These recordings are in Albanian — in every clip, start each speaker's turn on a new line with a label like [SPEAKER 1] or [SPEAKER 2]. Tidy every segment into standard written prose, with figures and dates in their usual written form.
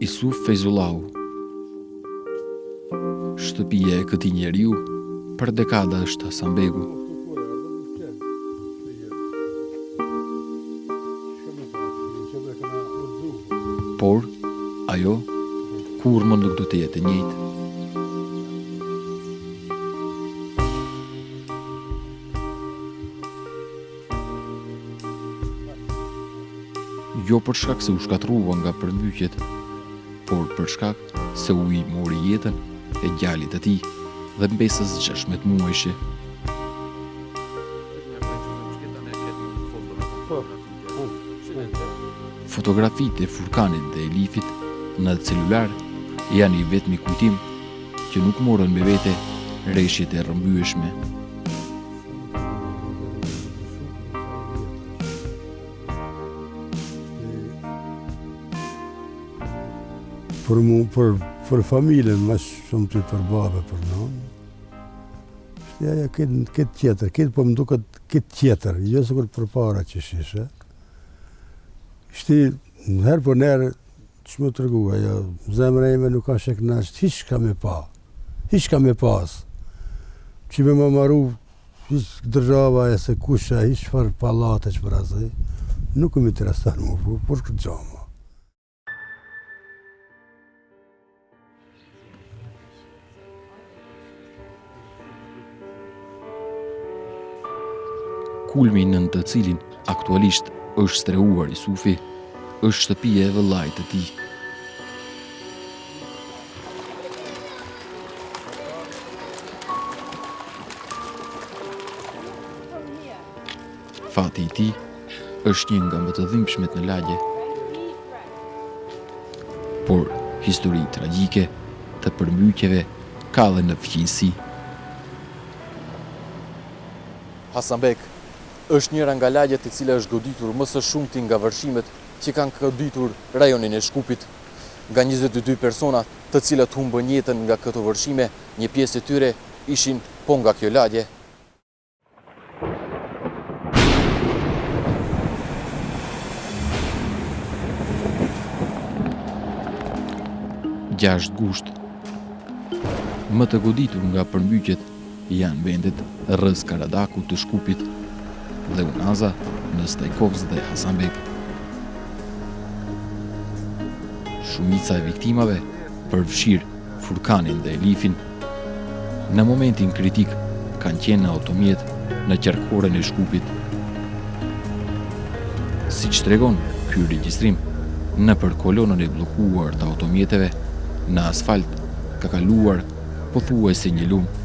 [SPEAKER 1] Isuf Fejzullahu. Shtëpia e këtij njeriu për dekada është Hasanbegu. Por ajo kurrë nuk do të jetë e njëjtë. Jo për shkak se u shkatrua nga përmbyqjet, por për shkak se u i mori jetën e djalit të tij dhe mbesës 16 muajshe. Fotografitë e Furkanit dhe Elifit në celular janë i vetmi kujtim që nuk morën me vete rreshjet e rrëmbyeshme.
[SPEAKER 2] Për mu, për familjen, mas shumë të për babe, për nënë. Ja, këtë tjetër, këtë po më duket këtë tjetër, jo se kur për para që shishe. Ishte herë për nërë, që më të rëgua, jo, zemra ime nuk ka shek nashtë, hiç ka me pa, hiç ka me pas. Që me më maru, hiç dërgjava e se kusha, hiç farë palate që për asë, nuk më interesan mu, por këtë gjama.
[SPEAKER 1] Kulmi nën të cilin aktualisht është streuar Isufi, është shtëpia e vëllait të tij. Fati i tij është një nga më të dhimbshmet në lagje. Por histori tragjike të përmbyqjeve ka dhe në fqinjësi. Hasanbek është njëra nga lagjet e cila është goditur më së shumti nga vërshimet që kanë goditur rajonin e Shkupit. Nga 22 persona të cilat humbën jetën nga këto vërshime, një pjesë e tyre ishin po nga kjo lagje. Gjashtë gusht. Më të goditur nga përmbyqjet janë vendet rreth Karadakut të Shkupit dhe Unaza në Stajkovc dhe Hasanbek. Shumica e viktimave, përfshirë Furkanin dhe Elifin, në momentin kritik kanë qenë në automjet në qarkoren e Shkupit. Siç tregon ky regjistrim, nëpër kolonën e bllokuar të automjeteve, në asfalt ka kaluar pothuajse një lumë.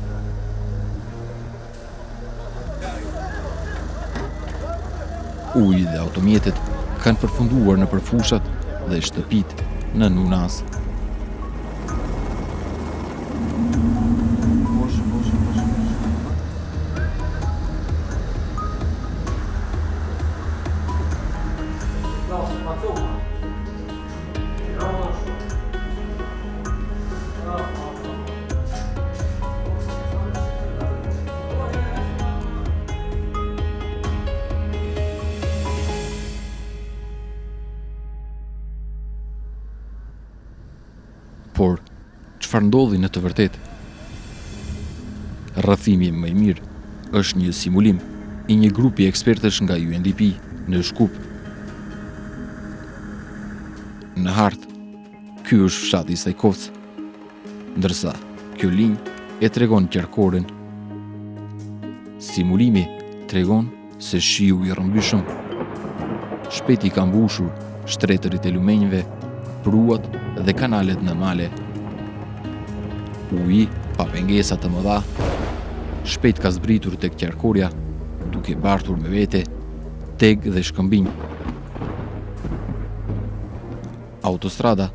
[SPEAKER 1] Uji dhe automjetet kanë përfunduar në përfushat dhe shtëpit në Unaz. Por, çfarë ndodhi në të vërtetë? Rrëfimi më i mirë është një simulim i një grupi ekspertësh nga UNDP në Shkup. Në hartë, ky është fshati i Stajkovc, ndërsa kjo linjë e tregon qarkoren. Simulimi tregon se shiu i rrëmbyshëm shpejt i ka mbushur shtretërit e lumenjve, pruat dhe kanalet në male. Uji, pa pengesa të mëdha, shpejt ka zbritur tek qarkorja, duke bartur me vete teg dhe shkëmbinj. Autostrada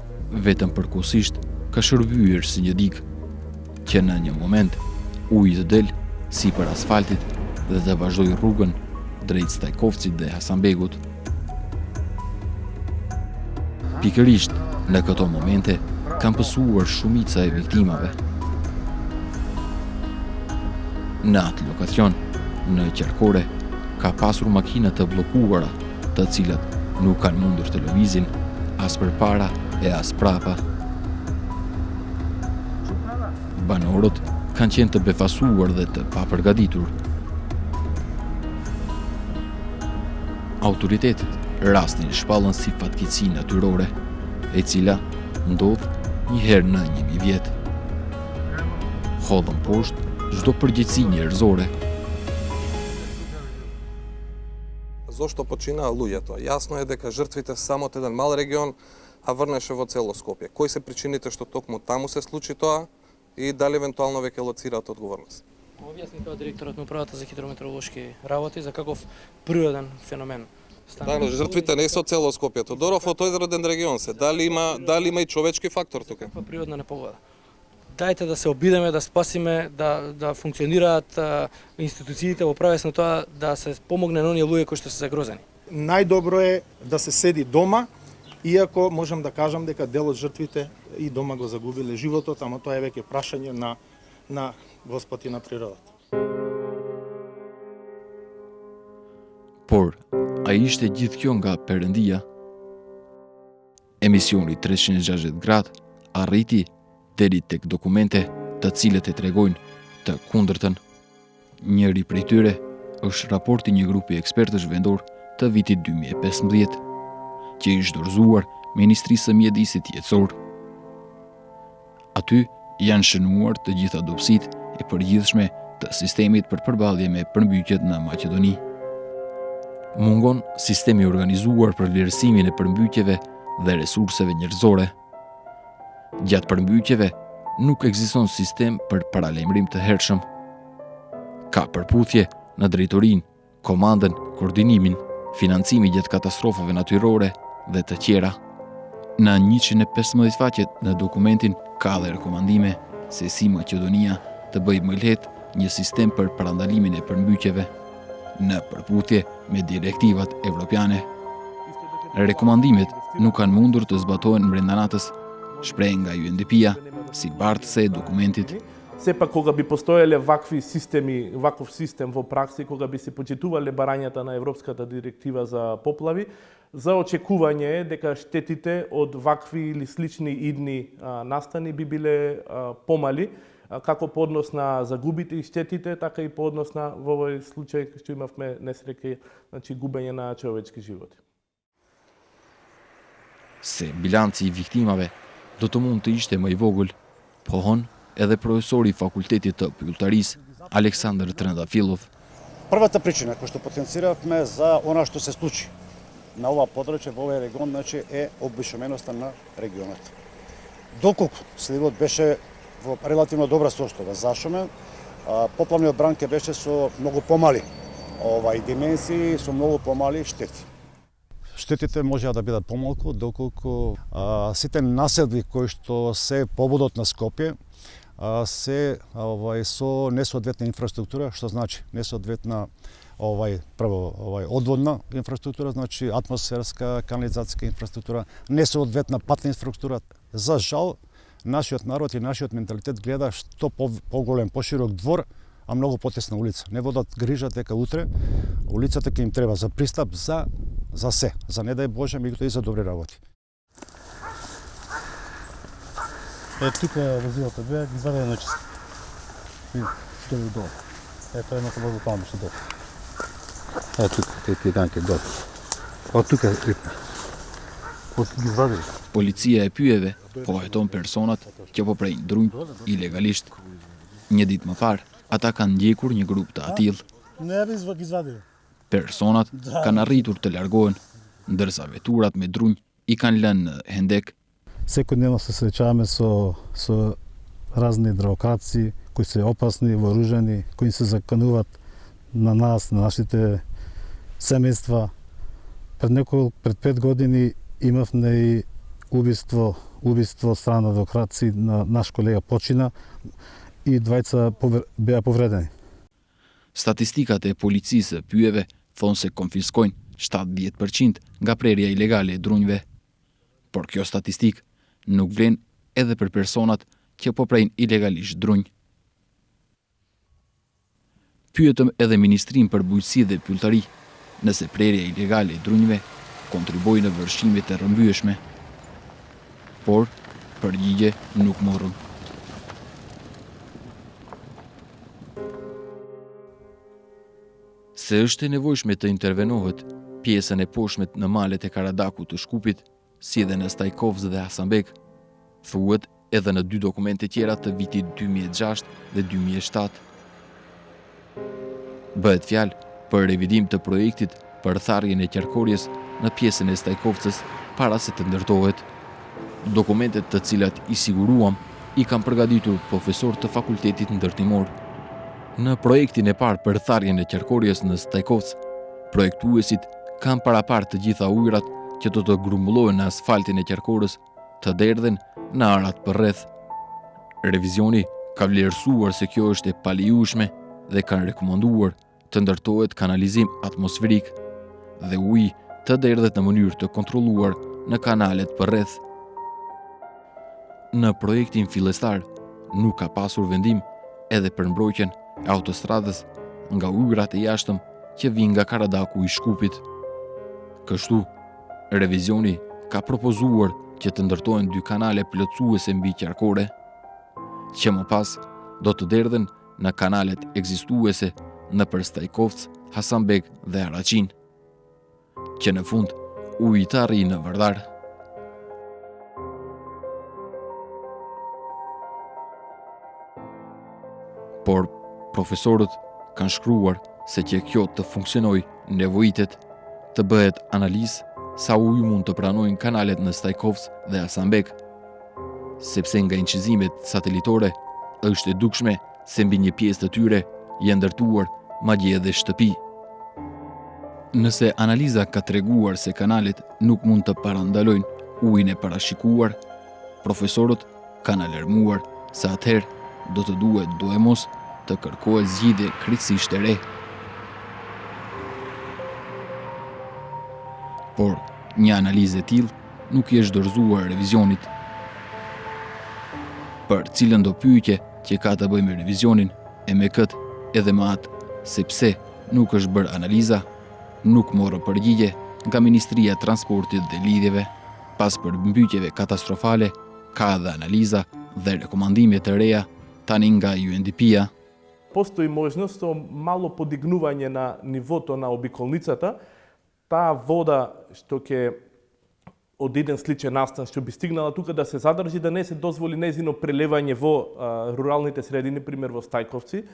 [SPEAKER 1] vetëm përkohësisht ka shërbyer si një digë, që në një moment uji të del sipër asfaltit dhe të vazhdoi rrugën drejt Stajkovcit dhe Hasanbegut. Pikërisht në këto momente kanë pësuar shumica e viktimave. Në atë lokacion, në qarkore, ka pasur makina të bllokuara, të cilat nuk kanë mundur të lëvizin as përpara e as prapa. Banorët kanë qenë të befasuar dhe të papërgatitur. Autoritetet rastin shpallën si fatkeqësi natyrore, e cila ndodh një herë në 1000 vjet. Hodhën poshtë çdo përgjegjësi njerëzore.
[SPEAKER 3] Зошто починаа луѓето? Јасно е дека жртвите се само од еден мал регион, а врнеше во цело Скопје. Кои се причините што токму таму се случи тоа и дали евентуално веќе лоцираат одговорност?
[SPEAKER 4] Објасни тоа директорот на управата за хидрометеоролошки работи за каков природен феномен.
[SPEAKER 3] Да, но жртвите не се од цело Скопје. Тодоров од тој роден регион се. Дали има и човечки фактор тука?
[SPEAKER 4] Каква природна непогода? Дајте да се обидеме, да спасиме, да функционираат институциите во правец на тоа да се помогне на оние луѓе кои што се загрозени.
[SPEAKER 5] Најдобро е да се седи дома, иако можам да кажам дека дел од жртвите и дома го загубиле животот, ама тоа е веќе прашање на Господ и на природата.
[SPEAKER 1] Por, a ishte gjithë kjo nga Perëndia. Emisioni 360 gradë arriti deri tek dokumente të cilët e tregojnë të kundërtën. Njëri prej tyre është raporti një grupi ekspertësh vendor të vitit 2015, që ishte dorëzuar Ministrisë së Mjedisit Jetësor. Aty janë shënuar të gjitha dobësitë e përgjithshme të sistemit për përballje me përmbytjet në Maqedoni. Mungon sistemi organizuar për vlerësimin e përmbytjeve dhe resurseve njerëzore. Gjatë përmbytjeve nuk ekziston sistem për paralajmërim të hershëm. Ka përputhje në drejtorinë, komandën, koordinimin, financimi gjatë katastrofave natyrore dhe të tjera. Në 115 faqet në dokumentin ka dhe rekomandime se si Maqedonia të bëjë më lehtë një sistem për parandalimin e përmbytjeve në përputhje me direktivat evropiane. Rekomandimet nuk kanë mundur të zbatohen brenda natës, shpreh nga UNDP-ja si bartëse e dokumentit.
[SPEAKER 6] Сепак кога би постоеле вакви системи, ваков систем во пракси, кога би се почитувале барањата на Европската директива за поплави, за очекување е дека штетите од вакви или слични идни настани би биле помали, како по однос на загубите и штетите, така и по однос на во овој случај што имавме несреќа, значи губење на човечки животи.
[SPEAKER 1] Se bilanci I viktimave do të mund të ishte më I vogël, pohon edhe profesori I fakultetit të pylltarisë, Aleksandar Trendafilov.
[SPEAKER 7] Првата причина која што потенциравме за она што се случи на ова подрачје во овој регион, значи е обвишеменоста на регионот. Доколку сливот беше во релативно добра состојба, зашо поплавниот бранке беше со многу помали димензии, со многу помали штети. Штетите можеа да бидат помалку, доколку сите населби кои што се пободот на Скопје се со несоодветна инфраструктура, што значи несоодветна одводна инфраструктура, значи атмосферска, канализацијска инфраструктура, несоодветна патна инфраструктура. За жал, нашиот народ и нашиот менталитет гледа што поголем, поширок двор, а многу потесна улица. Не водат грижа дека утре улицата ќе им треба за пристап за се, за не дај Боже, меѓутоа и за добри работи.
[SPEAKER 8] Тука возилата беа извадени на чисто. И долу долу. Ето едното возило таму беше долу. Тука, тие ганки долу. Од тука ги извадили.
[SPEAKER 1] Policia e pyjeve po heton personat që po prejnë drunj ilegalisht. Një ditë më parë, ata kanë ndjekur një grup të atill. Personat kanë arritur të largohen, ndërsa veturat me drunj I kanë lënë në hendek.
[SPEAKER 8] Секојдневно се среќаваме со разни дрвократци кои се опасни, вооружени, кои се закануваат на нас, на нашите семејства. Пред 5 години имавме и убиство од страна на дрвократци на наш колега почина и двајца беа повредени.
[SPEAKER 1] Statistikat e policisë së pyjeve thonë se konfiskojnë 70% nga prerja ilegale e drunjve. Por kjo statistik nuk vlen edhe për personat që po prejnë ilegalisht drunj. Pyetëm edhe Ministrinë për Bujqësi dhe Pylltari nëse prerja ilegale e drunjve kontribojnë në vërshime të rrëmbyeshme. por përgjigje nuk morën. Se është e nevojshme të intervenohet pjesën e poshtmet në malet e Karadakut të Shkupit, si edhe në Stajkovës dhe Hasanbek, thuhet edhe në 2 dokumente tjera të vitit 2006 dhe 2007. Bëhet fjalë për revidim të projektit për tharjen e qarkorjes në pjesën e Stajkovcës para se të ndërtohet. Dokumentet të cilat i siguruam i kanë përgatitur profesor të fakultetit ndërtimor. Në projektin e parë për tharjen e qarkorjes në Stajkovcë, projektuesit kanë parapar të gjitha ujërat që do të grumbullohen në asfaltin e qarkorës të derdhen në arat përreth. Revizioni ka vlerësuar se kjo është e palejueshme dhe kanë rekomanduar të ndërtohet kanalizim atmosferik dhe uji të derdhet në mënyrë të kontrolluar në kanalet përreth. Në projektin fillestar nuk ka pasur vendim edhe për mbrojtjen e autostradës nga ujërat e jashtëm që vijnë nga Karadaku i Shkupit. Kështu, revizioni ka propozuar që të ndërtohen 2 kanale plotësuese mbi qarkore, që më pas do të derdhen në kanalet ekzistuese nëpër Stajkovcë, Hasanbek dhe Araqin, që në fund uji të arrijë në Vardar. Por profesorët kanë shkruar se që kjo të funksionojë nevojitet të bëhet analizë sa uji mund të pranojnë kanalet në Stajkovcë dhe Hasanbek, sepse nga incizimet satelitore është e dukshme se mbi një pjesë të tyre janë ndërtuar madje edhe shtëpi. Nëse analiza ka treguar se kanalet nuk mund të parandalojnë ujin e parashikuar, profesorët kanë alarmuar se atëherë do të duhet dojmos të kërkohet zgjidhje krejtësisht e re. Por një analizë e tillë nuk i është dorëzuar revizionit. Për cilën do pyetje që ka të bëjë me revizionin e me këtë edhe me atë se pse nuk është bërë analiza, nuk morë përgjigje nga Ministria e Transportit dhe Lidhjeve. Pas përmbytjeve katastrofale, ka edhe analiza dhe rekomandime të reja tani nga UNDP-a.
[SPEAKER 6] Postoji можност malo podigнување на нивото на обиколницата, таа вода што ќе од еден сличен настан што би стигнала тука да се задржи, да не се дозволи незино прелевање во руралните средини, пример во Стајковци,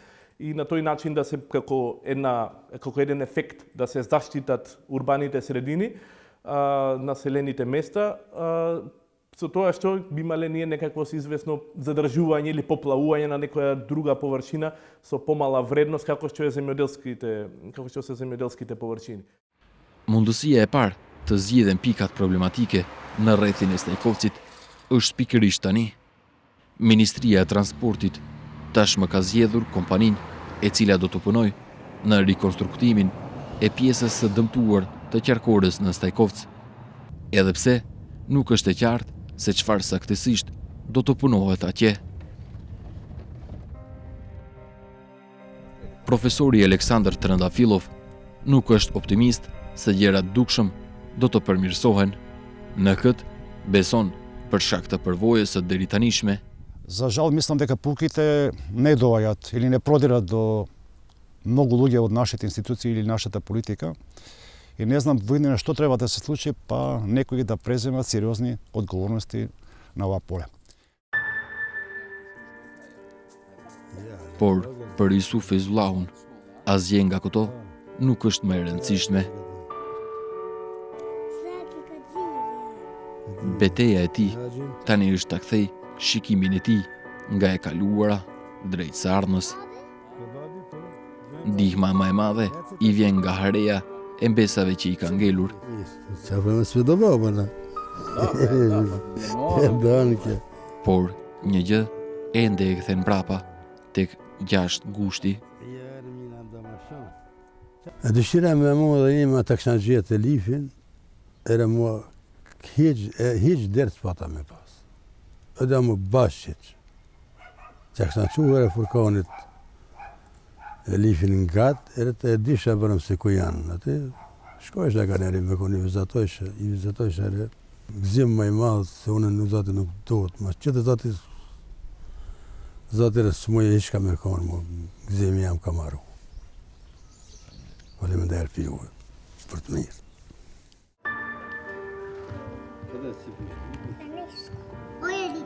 [SPEAKER 6] и на тој начин да се како еден ефект да се заштитат урбаните средини, населените места, со тоа што би имале ние некакво известно задржување или поплавување на некоја друга површина со помала вредност како што се земјоделските површини.
[SPEAKER 1] Mundësia e parë të zgjidhen pikat problematike në rrethin e Stajkovcit është pikërisht tani. Ministria e Transportit tashmë ka zgjedhur kompaninë e cila do të punojë në rikonstruktimin e pjesës së dëmtuar të qarkorës në Stajkovcë, edhe pse nuk është e qartë se çfarë saktësisht do të punohet atje. Profesori Aleksandr Trëndafilov nuk është optimist se gjërat dukshëm do të përmirësohen. Në këtë beson për shkak të përvojës së deritanishme.
[SPEAKER 7] За жал, мислам дека пуките не доаѓаат или не продират до многу луѓе од нашите институции или нашата политика. И не знам воеднаш што треба да се случи, па некои да преземат сериозни одговорности на ова поле.
[SPEAKER 1] Por për Yusuf Feyzullahun, asgjë nga këto nuk është më e rëndësishme. Betejë e tij tani është ta kthej shikimin e tij nga e kaluara drejt së ardhmës. Ndihma më e madhe i vjen nga hareja e mbesave që i ka ngelur. Por një gjë ende e kthen mbrapa tek 6 gushti.
[SPEAKER 2] Dëshira me mua dhe një ta kisha gjetë Elifin, era mua hiç dert pata me pas. Edhe më bashkët. Që kisha quar e furkanit Elifin nga gatë, edhe të disha bërëm se ku janë. Atë shkojsh dhe galeri me koni i vizatojsh edhe Gzim mai malë, se unë në zati nuk dohet, ma qëtë zatire së muja ishka me konë, mo gzimi jam ka maru. Faleminderit për juve, për të mirë.
[SPEAKER 9] Ojeri.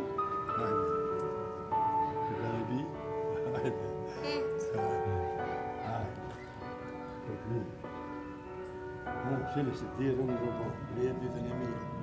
[SPEAKER 2] Felicitări, domnul Bobo, prieteni mei.